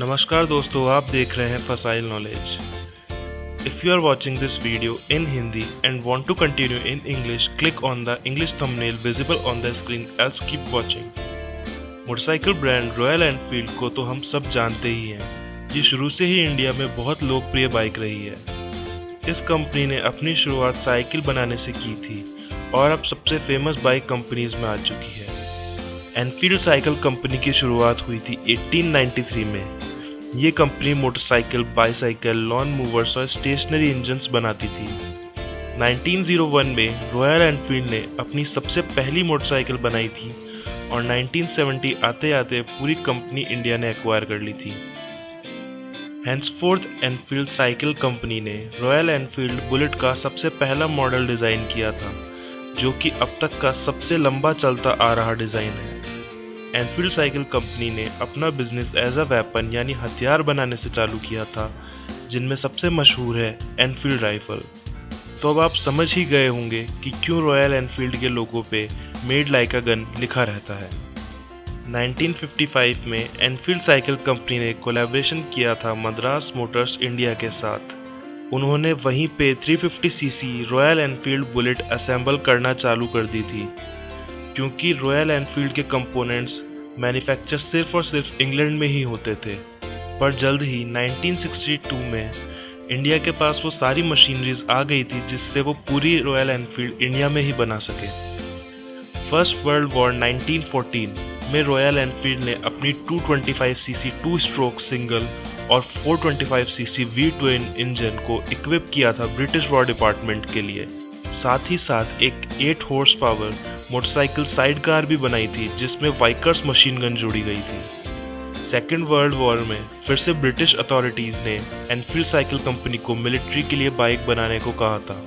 नमस्कार दोस्तों, आप देख रहे हैं facile knowledge. If you are watching this video in Hindi and want to continue in English, click on the English thumbnail visible on the screen else keep watching. Motorcycle brand Royal Enfield को तो हम सब जानते ही हैं। ये शुरू से ही India में बहुत लोकप्रिय बाइक रही है। इस कंपनी ने अपनी शुरुआत साइकिल बनाने से की थी और अब सबसे फेमस बाइक कंपनीज में आ चुकी है। एनफील्ड साइकिल कंपनी की शुरुआत हुई थी 1893 में। ये company motorcycle, bicycle, lawn movers और स्टेशनरी इंजन्स बनाती थी। 1901 में रॉयल एनफील्ड ने अपनी सबसे पहली मोटरसाइकिल बनाई थी और 1970 आते आते पूरी कंपनी इंडिया ने एक्वायर कर ली थी। हैंसफोर्थ एनफील्ड साइकिल कंपनी ने रॉयल एनफील्ड बुलेट का सबसे पहला मॉडल डिज़ाइन किया था, जो कि अब तक का सबसे लंबा चलता आ रहा डिज़ाइन है। एनफील्ड साइकिल कंपनी ने अपना बिजनेस एज अ वेपन यानी हथियार बनाने से चालू किया था, जिनमें सबसे मशहूर है एनफील्ड राइफल। तो अब आप समझ ही गए होंगे कि क्यों रॉयल एनफील्ड के लोगो पे मेड लाइक अ गन लिखा रहता है। 1955 में एनफील्ड साइकिल कंपनी ने कोलैबोरेशन किया था मद्रास मोटर्स इंडिया के साथ। उन्होंने वहीं पे 350 CC royal Enfield bullet assemble करना चालू कर दी थी, क्योंकि रॉयल एनफील्ड के कंपोनेंट्स मैन्युफैक्चर सिर्फ और सिर्फ इंग्लैंड में ही होते थे। पर जल्द ही 1962 में इंडिया के पास वो सारी मशीनरीज आ गई थी जिससे वो पूरी रॉयल एनफील्ड इंडिया में ही बना सके। फर्स्ट वर्ल्ड वॉर 1914 में रॉयल एनफील्ड ने अपनी 225 सीसी 2 स्ट्रोक सिंगल और 425 सीसी V-twin इंजन को इक्विप किया था ब्रिटिश वॉर डिपार्टमेंट के लिए। साथ ही साथ एक 8 horse power motorcycle side car भी बनाई थी, जिसमें वाइकर्स मशीन गन जोड़ी गई थी। सेकेंड वर्ल्ड वॉर में फिर से ब्रिटिश अथॉरिटीज ने एनफील्ड साइकिल कंपनी को मिलिट्री के लिए बाइक बनाने को कहा था।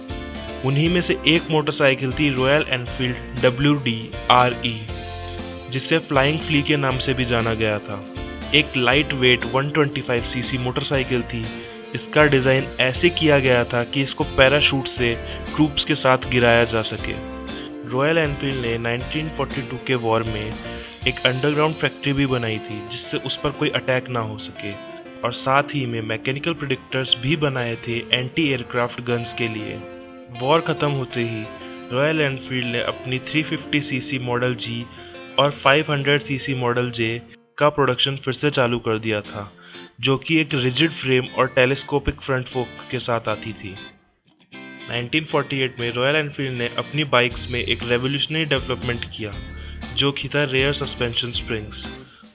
उन्हीं में से एक मोटरसाइकिल थी रॉयल एनफील्ड WD-RE, जिसे फ्लाइंग फ्ली के नाम से भी जाना गया था। एक लाइट वेट 125 सीसी मोटरसाइकिल थी। इसका डिज़ाइन ऐसे किया गया था कि इसको पैराशूट से ट्रूप्स के साथ गिराया जा सके। रॉयल एनफील्ड ने 1942 के वॉर में एक अंडरग्राउंड फैक्ट्री भी बनाई थी, जिससे उस पर कोई अटैक ना हो सके, और साथ ही में मैकेनिकल प्रेडिक्टर्स भी बनाए थे एंटी एयरक्राफ्ट गन्स के लिए। वॉर ख़त्म होते ही रॉयल एनफील्ड ने अपनी 350 सीसी मॉडल G और 500 सीसी मॉडल J का प्रोडक्शन फिर से चालू कर दिया था, जो कि एक रिजिड फ्रेम और टेलीस्कोपिक फ्रंट फोक के साथ आती थी। 1948 में रॉयल एनफील्ड ने अपनी बाइक्स में एक रेवोल्यूशनरी डेवलपमेंट किया, जो कि था रेयर सस्पेंशन स्प्रिंग्स।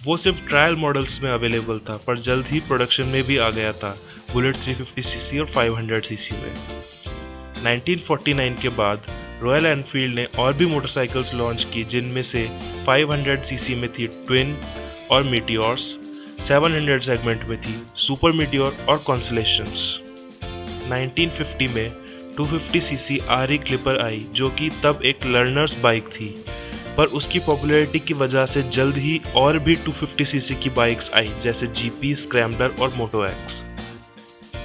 वो सिर्फ ट्रायल मॉडल्स में अवेलेबल था, पर जल्द ही प्रोडक्शन में भी आ गया था बुलेट 350 सीसी और 500 सीसी में। 1949 के बाद रॉयल एनफील्ड ने और भी मोटरसाइकिल्स लॉन्च की, जिनमें से 500 सीसी में थी ट्विन और मीटियोर्स, 700 सेगमेंट में थी सुपर मीटियोर और कॉन्सलेशंस। 1950 में 250 सीसी RE क्लिपर आई, जो कि तब एक लर्नर्स बाइक थी, पर उसकी पॉपुलैरिटी की वजह से जल्द ही और भी 250 सीसी की बाइक्स आई, जैसे GP, स्क्रैम्बलर और मोटो X।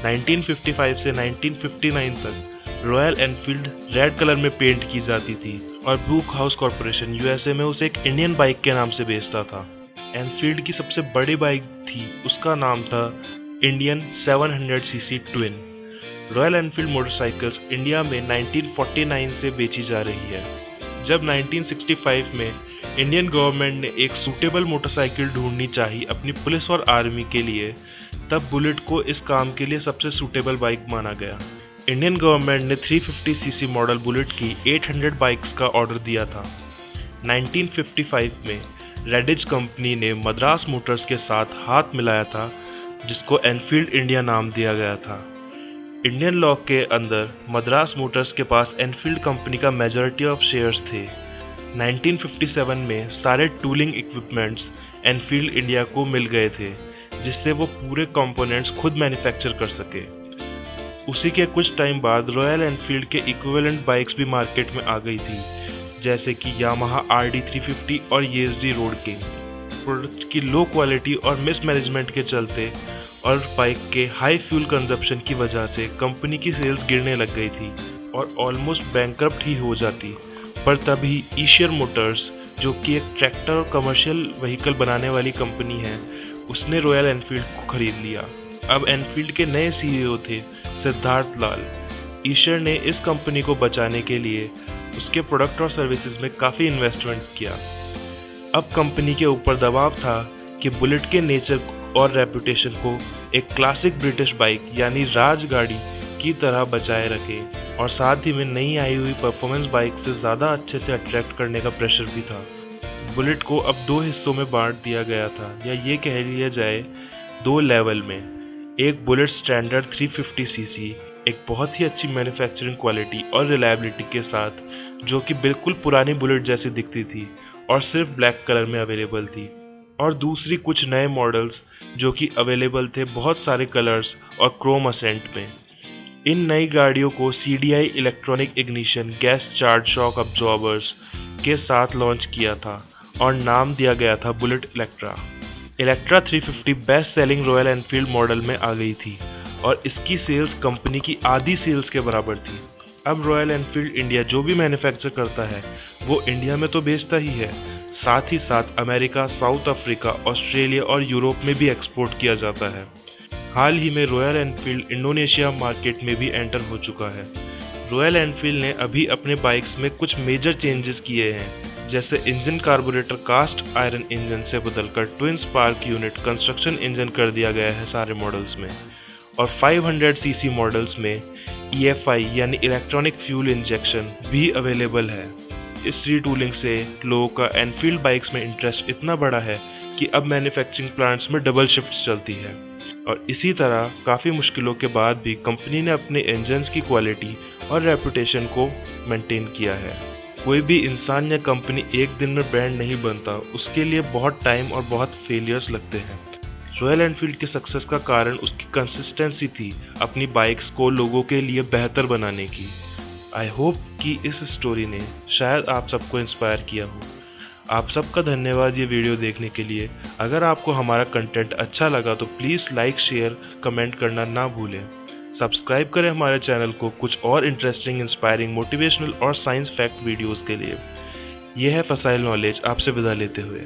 1955 से 1959 तक रॉयल एनफील्ड रेड कलर में पेंट की जाती थी और ब्रूक हाउस कॉरपोरेशन USA में उसे एक इंडियन बाइक के नाम से बेचता था। एनफील्ड की सबसे बड़ी बाइक थी, उसका नाम था Indian 700 CC twin. Royal Enfield motorcycles India में 1949 से बेची जा रही है। जब 1965 में इंडियन गवर्नमेंट ने एक सूटेबल मोटरसाइकिल ढूंढनी चाहिए अपनी पुलिस और आर्मी के लिए, तब बुलेट को इस काम के लिए सबसे सूटेबल बाइक माना गया। इंडियन गवर्नमेंट ने 350 सीसी मॉडल बुलेट की 800 बाइक्स का ऑर्डर दिया था। 1955 में रेडिज कंपनी ने मद्रास मोटर्स के साथ हाथ मिलाया था, जिसको एनफील्ड इंडिया नाम दिया गया था। इंडियन लॉ के अंदर मद्रास मोटर्स के पास एनफील्ड कंपनी का मेजॉरिटी ऑफ शेयर्स थे। 1957 में सारे टूलिंग इक्विपमेंट्स एनफील्ड इंडिया को मिल गए थे, जिससे वो पूरे कंपोनेंट्स खुद मैन्युफैक्चर कर सके। उसी के कुछ टाइम बाद रॉयल एनफील्ड के इक्विवेलेंट बाइक्स भी मार्केट में आ गई थी, जैसे कि यामाहा RD 350 और ESD रोड किंग। प्रोडक्ट की लो क्वालिटी और मिसमैनेजमेंट के चलते और बाइक के हाई फ्यूल कंजप्शन की वजह से कंपनी की सेल्स गिरने लग गई थी और ऑलमोस्ट बैंकरप्ट ही हो जाती। पर तभी ईशियर मोटर्स, जो कि एक ट्रैक्टर और कमर्शियल व्हीकल बनाने वाली कंपनी है, उसने रॉयल एनफील्ड को खरीद लिया। अब एनफील्ड के नए सीईओ थे सिद्धार्थ लाल। ईशर ने इस कंपनी को बचाने के लिए उसके प्रोडक्ट और सर्विसेज में काफ़ी इन्वेस्टमेंट किया। अब कंपनी के ऊपर दबाव था कि बुलेट के नेचर और रेपुटेशन को एक क्लासिक ब्रिटिश बाइक यानी राजगाड़ी की तरह बचाए रखे, और साथ ही में नई आई हुई परफॉर्मेंस बाइक से ज़्यादा अच्छे से अट्रैक्ट करने का प्रेशर भी था। बुलेट को अब 2 हिस्सों में बांट दिया गया था, या ये कह लिया जाए 2 लेवल में। एक बुलेट स्टैंडर्ड 350 सीसी, एक बहुत ही अच्छी मैन्युफैक्चरिंग क्वालिटी और रिलायबिलिटी के साथ, जो कि बिल्कुल पुरानी बुलेट जैसी दिखती थी और सिर्फ ब्लैक कलर में अवेलेबल थी। और दूसरी कुछ नए मॉडल्स जो कि अवेलेबल थे बहुत सारे कलर्स और क्रोम असेंट में। इन नई गाड़ियों को CDI electronic ignition gas charge shock absorbers के साथ लॉन्च किया था और नाम दिया गया था bullet Electra. Electra 350 best selling royal Enfield model में आ गई थी और इसकी सेल्स कंपनी की आधी सेल्स के बराबर थी। अब रॉयल एनफील्ड इंडिया जो भी मैन्युफैक्चर करता है वो इंडिया में तो बेचता ही है, साथ ही साथ अमेरिका, साउथ अफ्रीका, ऑस्ट्रेलिया और यूरोप में भी एक्सपोर्ट किया जाता है। हाल ही में रॉयल एनफील्ड इंडोनेशिया मार्केट में भी एंटर हो चुका है। रॉयल एनफील्ड ने अभी अपने बाइक्स में कुछ मेजर चेंजेस किए हैं, जैसे engine carburettor cast iron engine से बदलकर twin spark unit construction engine कर दिया गया है सारे मॉडल्स में, और 500 सीसी मॉडल्स में EFI यानी इलेक्ट्रॉनिक फ्यूल इंजेक्शन भी अवेलेबल है। इस रीटूलिंग से लोगों का एनफील्ड बाइक्स में इंटरेस्ट इतना बढ़ा है कि अब मैन्युफैक्चरिंग प्लांट्स में डबल शिफ्ट्स चलती है, और इसी तरह काफ़ी मुश्किलों के बाद भी कंपनी ने अपने इंजन्स की क्वालिटी और रेपुटेशन को मेंटेन किया है। कोई भी इंसान या कंपनी एक दिन में ब्रांड नहीं बनता, उसके लिए बहुत टाइम और बहुत फेलियर्स लगते हैं। रॉयल एनफील्ड के सक्सेस का कारण उसकी कंसिस्टेंसी थी अपनी बाइक्स को लोगों के लिए बेहतर बनाने की। आई होप कि इस स्टोरी ने शायद आप सबको इंस्पायर किया हो। आप सबका धन्यवाद ये वीडियो देखने के लिए। अगर आपको हमारा कंटेंट अच्छा लगा तो प्लीज़ लाइक, शेयर, कमेंट करना ना भूलें। सब्सक्राइब करें हमारे चैनल को कुछ और इंटरेस्टिंग, इंस्पायरिंग, मोटिवेशनल और साइंस फैक्ट वीडियोज़ के लिए। यह है फसाइल नॉलेज आपसे विदा लेते हुए।